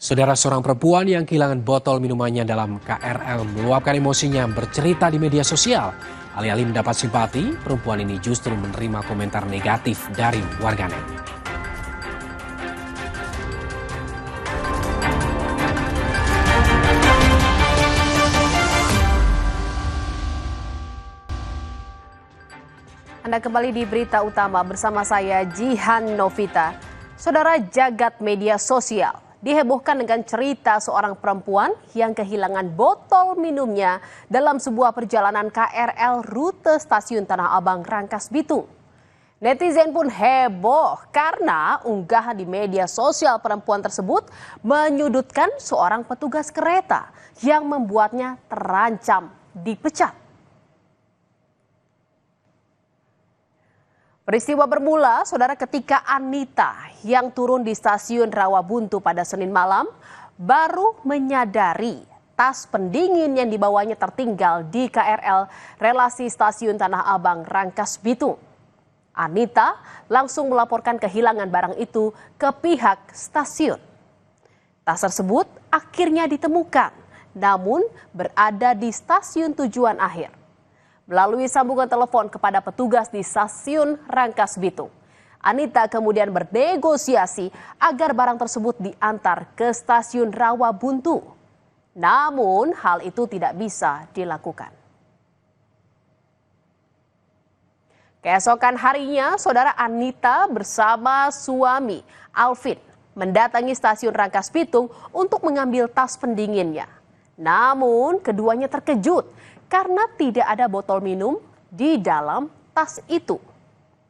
Saudara, seorang perempuan yang kehilangan botol minumannya dalam KRL meluapkan emosinya bercerita di media sosial. Alih-alih mendapat simpati, perempuan ini justru menerima komentar negatif dari warganet. Anda kembali di Berita Utama bersama saya Jihan Novita. Saudara, jagat media sosial dihebohkan dengan cerita seorang perempuan yang kehilangan botol minumnya dalam sebuah perjalanan KRL rute stasiun Tanah Abang Rangkas Bitung. Netizen pun heboh karena unggahan di media sosial perempuan tersebut menyudutkan seorang petugas kereta yang membuatnya terancam dipecat. Peristiwa bermula, saudara, ketika Anita yang turun di stasiun Rawabuntu pada Senin malam baru menyadari tas pendingin yang dibawanya tertinggal di KRL relasi stasiun Tanah Abang Rangkas Bitung. Anita langsung melaporkan kehilangan barang itu ke pihak stasiun. Tas tersebut akhirnya ditemukan, namun berada di stasiun tujuan akhir. Melalui sambungan telepon kepada petugas di stasiun Rangkas Bitung, Anita kemudian bernegosiasi agar barang tersebut diantar ke stasiun Rawabuntu. Namun hal itu tidak bisa dilakukan. Keesokan harinya, saudara, Anita bersama suami Alvin mendatangi stasiun Rangkas Bitung untuk mengambil tas pendinginnya. Namun keduanya terkejut karena tidak ada botol minum di dalam tas itu.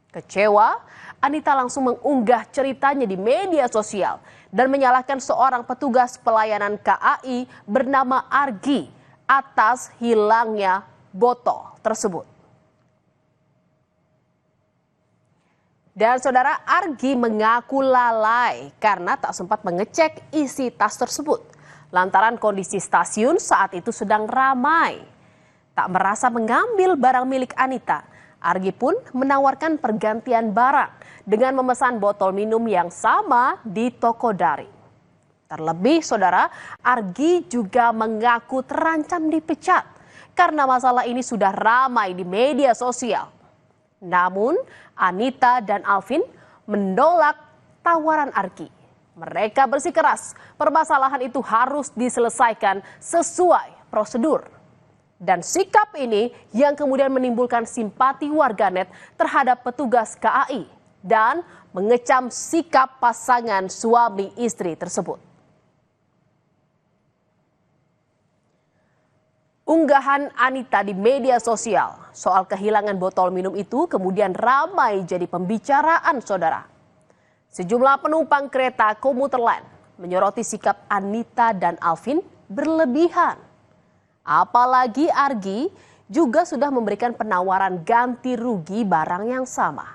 Kecewa, Anita langsung mengunggah ceritanya di media sosial dan menyalahkan seorang petugas pelayanan KAI bernama Argi atas hilangnya botol tersebut. Dan saudara, Argi mengaku lalai karena tak sempat mengecek isi tas tersebut lantaran kondisi stasiun saat itu sedang ramai. Tak merasa mengambil barang milik Anita, Argi pun menawarkan pergantian barang dengan memesan botol minum yang sama di toko daring. Terlebih, saudara, Argi juga mengaku terancam dipecat karena masalah ini sudah ramai di media sosial. Namun, Anita dan Alvin menolak tawaran Argi. Mereka bersikeras permasalahan itu harus diselesaikan sesuai prosedur. Dan sikap ini yang kemudian menimbulkan simpati warganet terhadap petugas KAI dan mengecam sikap pasangan suami istri tersebut. Unggahan Anita di media sosial soal kehilangan botol minum itu kemudian ramai jadi pembicaraan, saudara. Sejumlah penumpang kereta komuter lain menyoroti sikap Anita dan Alvin berlebihan. Apalagi Argi juga sudah memberikan penawaran ganti rugi barang yang sama.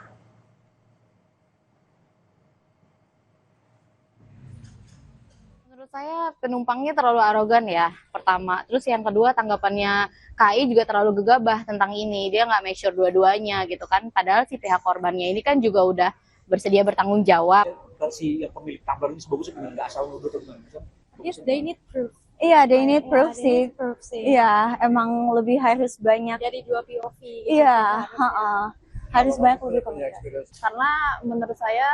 Menurut saya penumpangnya terlalu arogan ya, pertama. Terus yang kedua, tanggapannya KAI juga terlalu gegabah tentang ini. Dia nggak make sure dua-duanya gitu kan. Padahal si pihak korbannya ini kan juga udah bersedia bertanggung jawab. Si pemilik tumbler ini sebagus nggak asal nuduh atau gimana? Yes, they need proof. Iya, they need proof sih. Iya, emang lebih harus banyak. Dari dua POV. Iya, harus banyak lebih pemikiran. Karena menurut saya,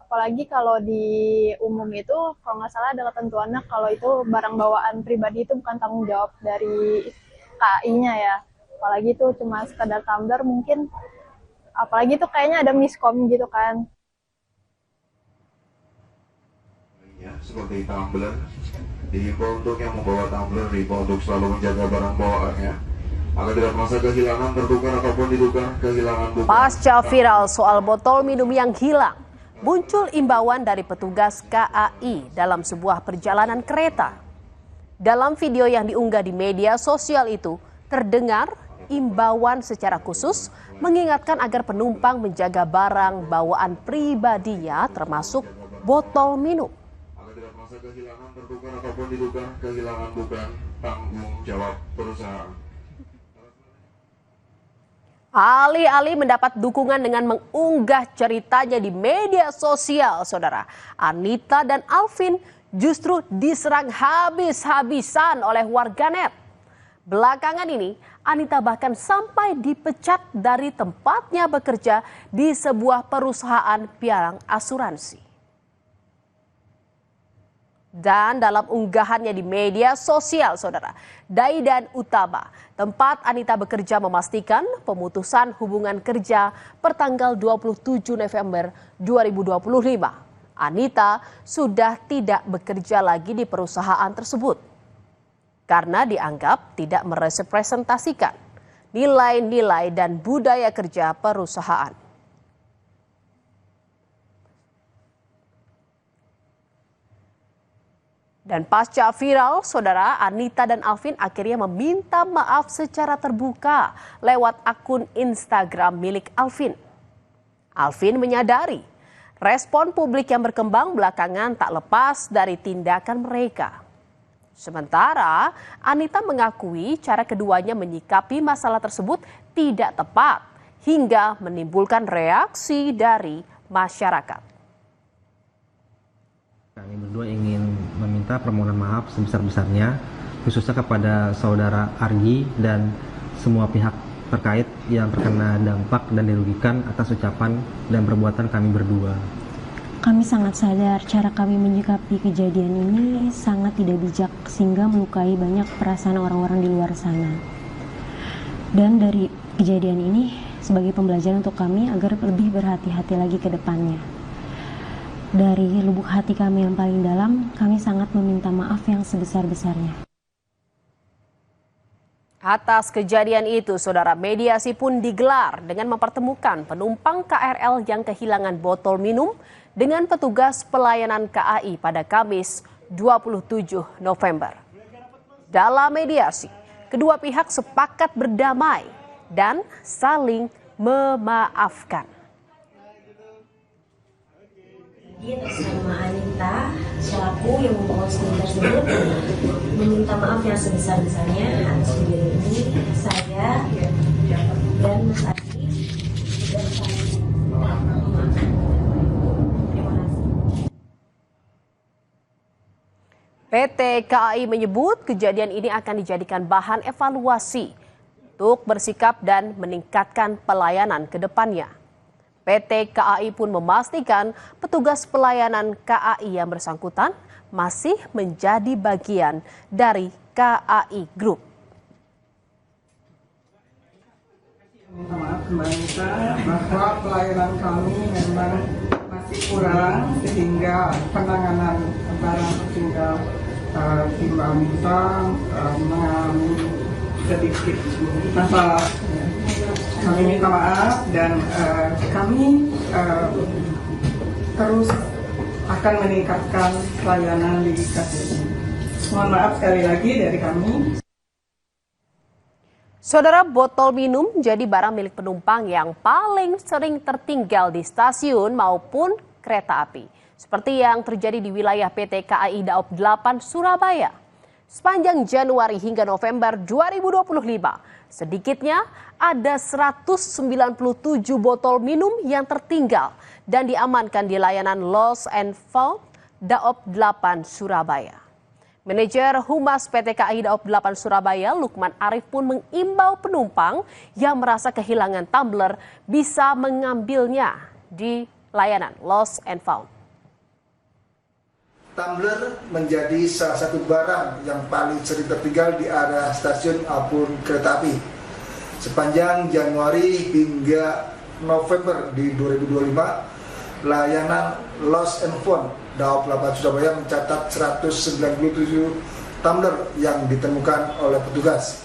apalagi kalau di umum itu, kalau nggak salah ada ketentuannya kalau itu barang bawaan pribadi itu bukan tanggung jawab dari KAI-nya ya. Apalagi itu cuma sekedar tumbler mungkin, apalagi itu kayaknya ada miskom gitu kan. Ya, seperti tumbler. Dihimbau untuk yang membawa tumbler, dihimbau untuk selalu menjaga barang bawaannya agar tidak merasa kehilangan, tertukar ataupun ditukar kehilangan bukan. Pasca viral soal botol minum yang hilang, muncul imbauan dari petugas KAI dalam sebuah perjalanan kereta. Dalam video yang diunggah di media sosial itu, terdengar imbauan secara khusus mengingatkan agar penumpang menjaga barang bawaan pribadinya termasuk botol minum. Kehilangan, tertukar ataupun ditukar kehilangan bukan tanggung jawab perusahaan. Alih-alih mendapat dukungan dengan mengunggah ceritanya di media sosial, saudara, Anita dan Alvin justru diserang habis-habisan oleh warganet. Belakangan ini, Anita bahkan sampai dipecat dari tempatnya bekerja di sebuah perusahaan pialang asuransi. Dan dalam unggahannya di media sosial, saudara, Daidan Utama, tempat Anita bekerja, memastikan pemutusan hubungan kerja pertanggal 27 November 2025. Anita sudah tidak bekerja lagi di perusahaan tersebut karena dianggap tidak merepresentasikan nilai-nilai dan budaya kerja perusahaan. Dan pasca viral, saudara, Anita dan Alvin akhirnya meminta maaf secara terbuka lewat akun Instagram milik Alvin. Alvin menyadari respon publik yang berkembang belakangan tak lepas dari tindakan mereka. Sementara Anita mengakui cara keduanya menyikapi masalah tersebut tidak tepat hingga menimbulkan reaksi dari masyarakat. Kami berdua ingin meminta permohonan maaf sebesar-besarnya khususnya kepada saudara Argi dan semua pihak terkait yang terkena dampak dan dirugikan atas ucapan dan perbuatan kami berdua. Kami sangat sadar cara kami menyikapi kejadian ini sangat tidak bijak sehingga melukai banyak perasaan orang-orang di luar sana. Dan dari kejadian ini sebagai pembelajaran untuk kami agar lebih berhati-hati lagi ke depannya. Dari lubuk hati kami yang paling dalam, kami sangat meminta maaf yang sebesar-besarnya. Atas kejadian itu, saudara, mediasi pun digelar dengan mempertemukan penumpang KRL yang kehilangan botol minum dengan petugas pelayanan KAI pada Kamis 27 November. Dalam mediasi, kedua pihak sepakat berdamai dan saling memaafkan. Atas nama Anita, selaku yang membawa seni tersebut, meminta maaf yang sebesar-besarnya atas kejadian ini. Saya dan Mas Adi sudah saling memaafkan. Terima kasih. PT KAI menyebut kejadian ini akan dijadikan bahan evaluasi untuk bersikap dan meningkatkan pelayanan ke depannya. PT KAI pun memastikan petugas pelayanan KAI yang bersangkutan masih menjadi bagian dari KAI Group. Minta maaf Mbak Anita bahwa pelayanan kami memang masih kurang sehingga penanganan barang tertinggal di Mbak Anita mengalami sedikit masalah. Kami minta maaf dan kami terus akan meningkatkan pelayanan di kasus ini. Mohon maaf sekali lagi dari kami. Saudara, botol minum jadi barang milik penumpang yang paling sering tertinggal di stasiun maupun kereta api. Seperti yang terjadi di wilayah PT KAI Daop 8 Surabaya. Sepanjang Januari hingga November 2025, sedikitnya ada 197 botol minum yang tertinggal dan diamankan di layanan Lost and Found Daop 8 Surabaya. Manajer Humas PT KAI Daop 8 Surabaya, Lukman Arif, pun mengimbau penumpang yang merasa kehilangan tumbler bisa mengambilnya di layanan Lost and Found. Tumbler menjadi salah satu barang yang paling sering tertinggal di area stasiun maupun kereta api. Sepanjang Januari hingga November di 2025, layanan Lost and Found Daop 8 Surabaya mencatat 197 tumbler yang ditemukan oleh petugas.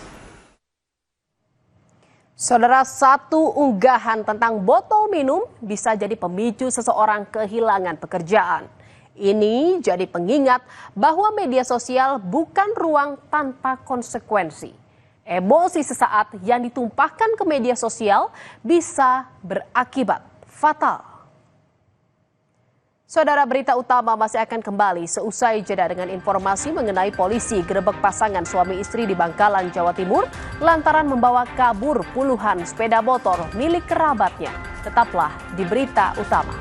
Saudara, satu unggahan tentang botol minum bisa jadi pemicu seseorang kehilangan pekerjaan. Ini jadi pengingat bahwa media sosial bukan ruang tanpa konsekuensi. Emosi sesaat yang ditumpahkan ke media sosial bisa berakibat fatal. Saudara, berita utama masih akan kembali seusai jeda dengan informasi mengenai polisi gerebek pasangan suami istri di Bangkalan, Jawa Timur lantaran membawa kabur puluhan sepeda motor milik kerabatnya. Tetaplah di berita utama.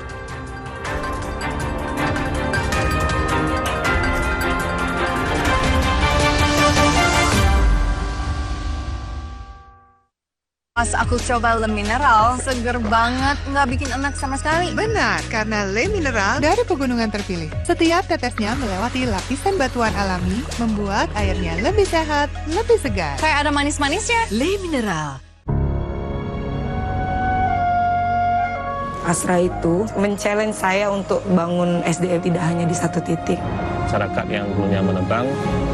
Pas aku coba Le Mineral, seger banget, nggak bikin enak sama sekali. Benar, karena Le Mineral dari pegunungan terpilih. Setiap tetesnya melewati lapisan batuan alami, membuat airnya lebih sehat, lebih segar. Kayak ada manis-manisnya. Le Mineral. Astra itu men-challenge saya untuk bangun SDM tidak hanya di satu titik. Masyarakat yang dulunya menebang,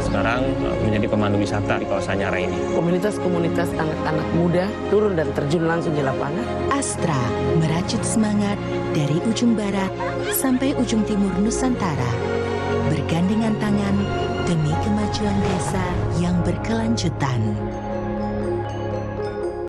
sekarang menjadi pemandu wisata di kawasan Nyara ini. Komunitas-komunitas anak-anak muda turun dan terjun langsung di lapangan. Astra merajut semangat dari ujung barat sampai ujung timur Nusantara. Bergandengan tangan demi kemajuan desa yang berkelanjutan.